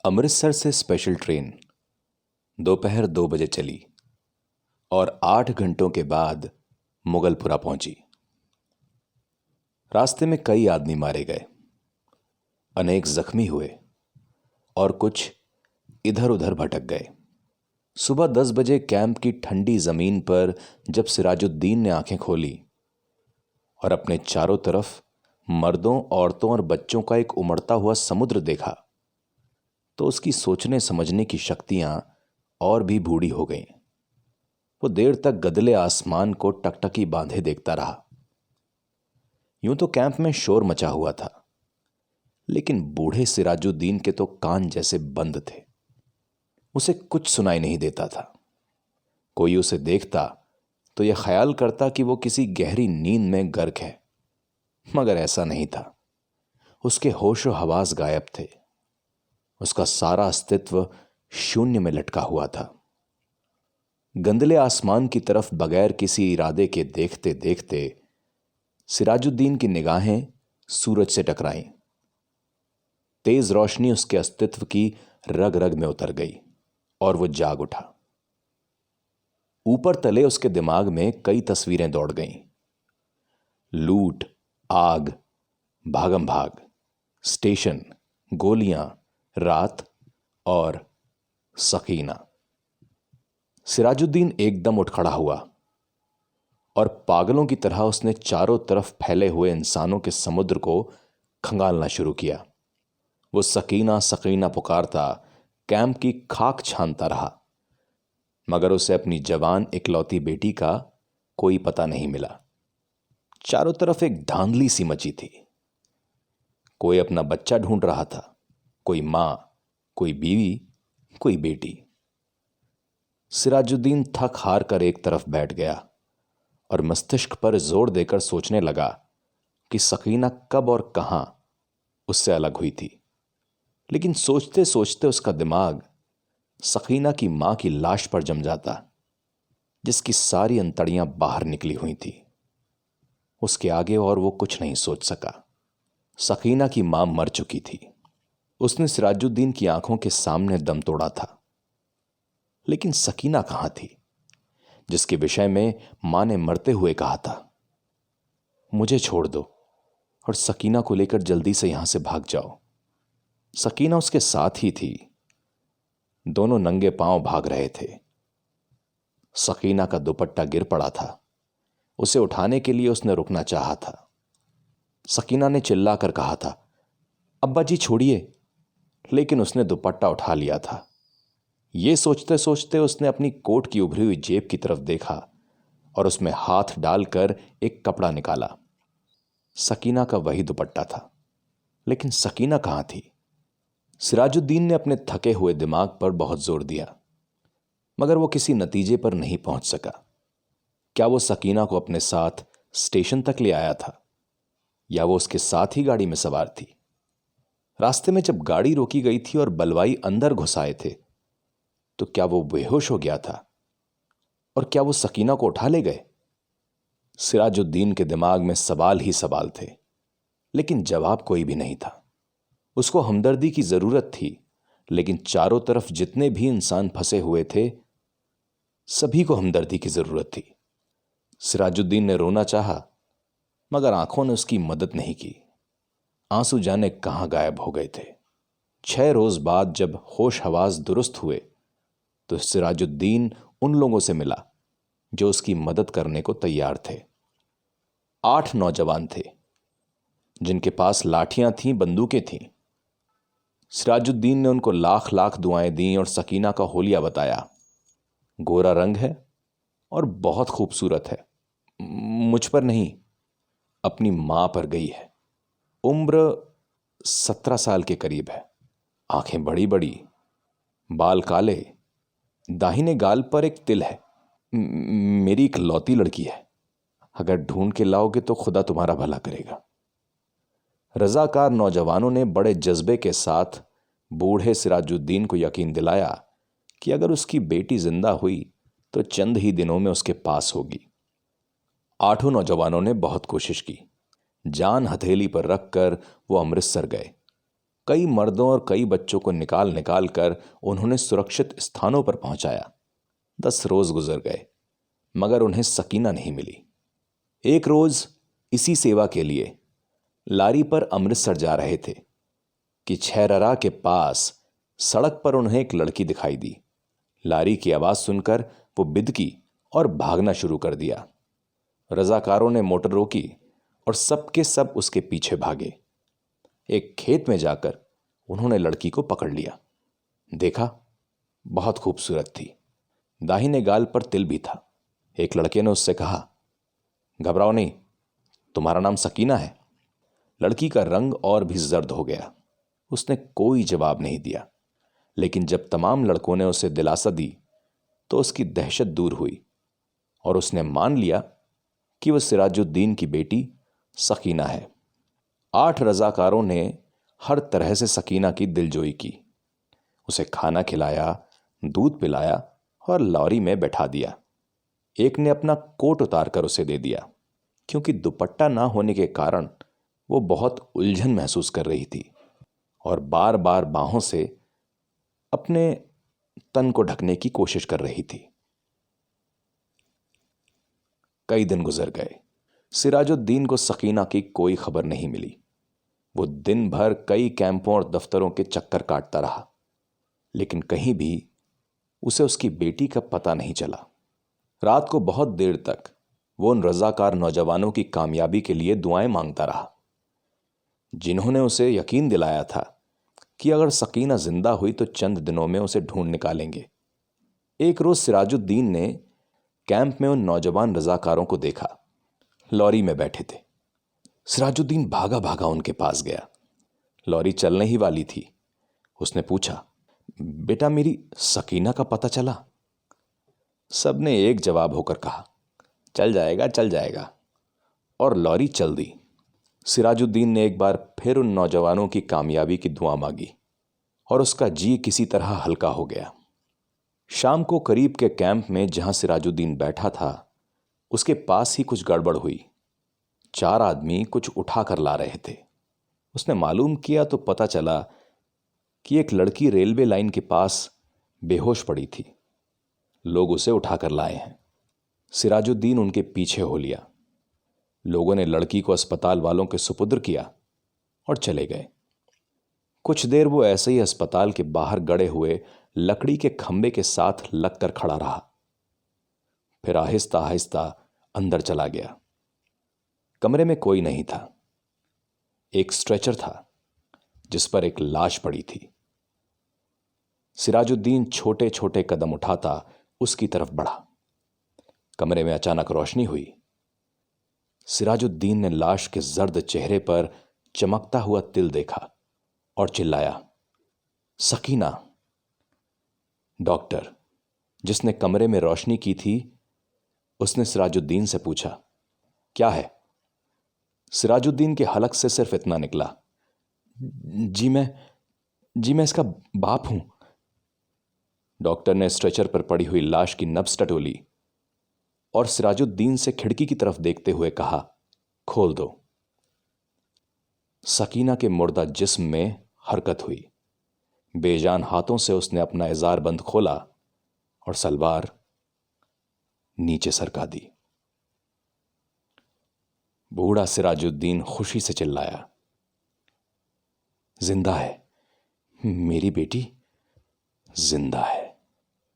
अमृतसर से special train दोपहर 2 बजे चली और 8 घंटों के बाद मुगलपुरा पहुंची। रास्ते में कई आदमी मारे गए, अनेक जख्मी हुए और कुछ इधर उधर भटक गए। सुबह 10 बजे कैंप की ठंडी जमीन पर जब सिराजुद्दीन ने आंखें खोली और अपने चारों तरफ मर्दों, औरतों और बच्चों का एक उमड़ता हुआ समुद्र देखा तो उसकी सोचने समझने की शक्तियां और भी बूढ़ी हो गईं। वो देर तक गदले आसमान को टकटकी बांधे देखता रहा। यूं तो कैंप में शोर मचा हुआ था, लेकिन बूढ़े सिराजुद्दीन के तो कान जैसे बंद थे। उसे कुछ सुनाई नहीं देता था। कोई उसे देखता तो यह ख्याल करता कि वो किसी गहरी नींद में गर्क है, मगर ऐसा नहीं था। उसके होशो हवास गायब थे। उसका सारा अस्तित्व शून्य में लटका हुआ था। गंदले आसमान की तरफ बगैर किसी इरादे के देखते देखते सिराजुद्दीन की निगाहें सूरज से टकराईं। तेज रोशनी उसके अस्तित्व की रग रग में उतर गई और वो जाग उठा। ऊपर तले उसके दिमाग में कई तस्वीरें दौड़ गईं। लूट, आग, भागम भाग, स्टेशन, गोलियां, रात और सकीना। सिराजुद्दीन एकदम उठ खड़ा हुआ और पागलों की तरह उसने चारों तरफ फैले हुए इंसानों के समुद्र को खंगालना शुरू किया। वो सकीना सकीना पुकारता कैंप की खाक छानता रहा, मगर उसे अपनी जवान इकलौती बेटी का कोई पता नहीं मिला। चारों तरफ एक धांधली सी मची थी। कोई अपना बच्चा ढूंढ रहा था, कोई मां, कोई बीवी, कोई बेटी। सिराजुद्दीन थक हार कर एक तरफ बैठ गया और मस्तिष्क पर जोर देकर सोचने लगा कि सकीना कब और कहां उससे अलग हुई थी। लेकिन सोचते सोचते उसका दिमाग सकीना की मां की लाश पर जम जाता, जिसकी सारी अंतड़ियां बाहर निकली हुई थी। उसके आगे और वो कुछ नहीं सोच सका। सकीना की मां मर चुकी थी। उसने सिराजुद्दीन की आंखों के सामने दम तोड़ा था, लेकिन सकीना कहां थी जिसके विषय में मां ने मरते हुए कहा था, मुझे छोड़ दो और सकीना को लेकर जल्दी से यहां से भाग जाओ। सकीना उसके साथ ही थी। दोनों नंगे पांव भाग रहे थे। सकीना का दुपट्टा गिर पड़ा था। उसे उठाने के लिए उसने रुकना चाहा था। सकीना ने चिल्लाकर कहा था, अब्बा जी छोड़िए, लेकिन उसने दुपट्टा उठा लिया था। यह सोचते सोचते उसने अपनी कोट की उभरी हुई जेब की तरफ देखा और उसमें हाथ डालकर एक कपड़ा निकाला। सकीना का वही दुपट्टा था, लेकिन सकीना कहां थी? सिराजुद्दीन ने अपने थके हुए दिमाग पर बहुत जोर दिया, मगर वो किसी नतीजे पर नहीं पहुंच सका। क्या वो सकीना को अपने साथ स्टेशन तक ले आया था, या वो उसके साथ ही गाड़ी में सवार थी? रास्ते में जब गाड़ी रोकी गई थी और बलवाई अंदर घुस आए थे, तो क्या वो बेहोश हो गया था? और क्या वो सकीना को उठा ले गए? सिराजुद्दीन के दिमाग में सवाल ही सवाल थे, लेकिन जवाब कोई भी नहीं था। उसको हमदर्दी की जरूरत थी, लेकिन चारों तरफ जितने भी इंसान फंसे हुए थे, सभी को हमदर्दी की जरूरत थी। सिराजुद्दीन ने रोना चाहा, मगर आंखों ने उसकी मदद नहीं की। आंसू जाने कहां गायब हो गए थे। 6 रोज बाद जब होश हवास दुरुस्त हुए तो सिराजुद्दीन उन लोगों से मिला जो उसकी मदद करने को तैयार थे। 8 नौजवान थे जिनके पास लाठियां थीं, बंदूकें थीं। सिराजुद्दीन ने उनको लाख लाख दुआएं दी और सकीना का होलिया बताया। गोरा रंग है और बहुत खूबसूरत है। मुझ पर नहीं, अपनी मां पर गई है। उम्र 17 साल के करीब है। आंखें बड़ी बड़ी, बाल काले, दाहिने गाल पर एक तिल है। मेरी इकलौती लड़की है। अगर ढूंढ के लाओगे तो खुदा तुम्हारा भला करेगा। रजाकार नौजवानों ने बड़े जज्बे के साथ बूढ़े सिराजुद्दीन को यकीन दिलाया कि अगर उसकी बेटी जिंदा हुई तो चंद ही दिनों में उसके पास होगी। 8 नौजवानों ने बहुत कोशिश की। जान हथेली पर रखकर वो अमृतसर गए। कई मर्दों और कई बच्चों को निकाल निकाल कर उन्होंने सुरक्षित स्थानों पर पहुंचाया। 10 रोज गुजर गए मगर उन्हें सकीना नहीं मिली। एक रोज इसी सेवा के लिए लारी पर अमृतसर जा रहे थे कि छैररा के पास सड़क पर उन्हें एक लड़की दिखाई दी। लारी की आवाज सुनकर वो बिदकी और भागना शुरू कर दिया। रजाकारों ने मोटर रोकी और सबके सब उसके पीछे भागे। एक खेत में जाकर उन्होंने लड़की को पकड़ लिया। देखा, बहुत खूबसूरत थी। दाहिने गाल पर तिल भी था। एक लड़के ने उससे कहा, घबराओ नहीं, तुम्हारा नाम सकीना है। लड़की का रंग और भी जर्द हो गया। उसने कोई जवाब नहीं दिया, लेकिन जब तमाम लड़कों ने उसे दिलासा दी तो उसकी दहशत दूर हुई और उसने मान लिया कि वह सिराजुद्दीन की बेटी सकीना है। 8 रजाकारों ने हर तरह से सकीना की दिलजोई की। उसे खाना खिलाया, दूध पिलाया और लॉरी में बैठा दिया। एक ने अपना कोट उतार कर उसे दे दिया, क्योंकि दुपट्टा ना होने के कारण वो बहुत उलझन महसूस कर रही थी और बार बार बाहों से अपने तन को ढकने की कोशिश कर रही थी। कई दिन गुजर गए। सिराजुद्दीन को सकीना की कोई खबर नहीं मिली। वो दिन भर कई कैंपों और दफ्तरों के चक्कर काटता रहा, लेकिन कहीं भी उसे उसकी बेटी का पता नहीं चला। रात को बहुत देर तक वो उन रजाकार नौजवानों की कामयाबी के लिए दुआएं मांगता रहा, जिन्होंने उसे यकीन दिलाया था कि अगर सकीना जिंदा हुई तो चंद दिनों में उसे ढूंढ निकालेंगे। एक रोज सिराजुद्दीन ने कैंप में उन नौजवान रजाकारों को देखा। लॉरी में बैठे थे। सिराजुद्दीन भागा भागा उनके पास गया। लॉरी चलने ही वाली थी। उसने पूछा, बेटा, मेरी सकीना का पता चला? सबने एक जवाब होकर कहा, चल जाएगा, चल जाएगा, और लॉरी चल दी। सिराजुद्दीन ने एक बार फिर उन नौजवानों की कामयाबी की दुआ मांगी और उसका जी किसी तरह हल्का हो गया। शाम को करीब के कैंप में जहां सिराजुद्दीन बैठा था, उसके पास ही कुछ गड़बड़ हुई। 4 आदमी कुछ उठाकर ला रहे थे। उसने मालूम किया तो पता चला कि एक लड़की रेलवे लाइन के पास बेहोश पड़ी थी। लोग उसे उठाकर लाए हैं। सिराजुद्दीन उनके पीछे हो लिया। लोगों ने लड़की को अस्पताल वालों के सुपुर्द किया और चले गए। कुछ देर वो ऐसे ही अस्पताल के बाहर गड़े हुए लकड़ी के खंबे के साथ लगकर खड़ा रहा, फिर आहिस्ता आहिस्ता अंदर चला गया। कमरे में कोई नहीं था। एक स्ट्रेचर था जिस पर एक लाश पड़ी थी। सिराजुद्दीन छोटे छोटे कदम उठाता उसकी तरफ बढ़ा। कमरे में अचानक रोशनी हुई। सिराजुद्दीन ने लाश के जर्द चेहरे पर चमकता हुआ तिल देखा और चिल्लाया, सकीना! डॉक्टर, जिसने कमरे में रोशनी की थी, उसने सिराजुद्दीन से पूछा, क्या है? सिराजुद्दीन के हलक से सिर्फ इतना निकला, जी मैं इसका बाप हूं। डॉक्टर ने स्ट्रेचर पर पड़ी हुई लाश की नब्ज टटोली और सिराजुद्दीन से खिड़की की तरफ देखते हुए कहा, खोल दो। सकीना के मुर्दा जिस्म में हरकत हुई। बेजान हाथों से उसने अपना इजार बंद खोला और सलवार नीचे सरका दी। बूढ़ा सिराजुद्दीन खुशी से चिल्लाया, जिंदा है, मेरी बेटी जिंदा है।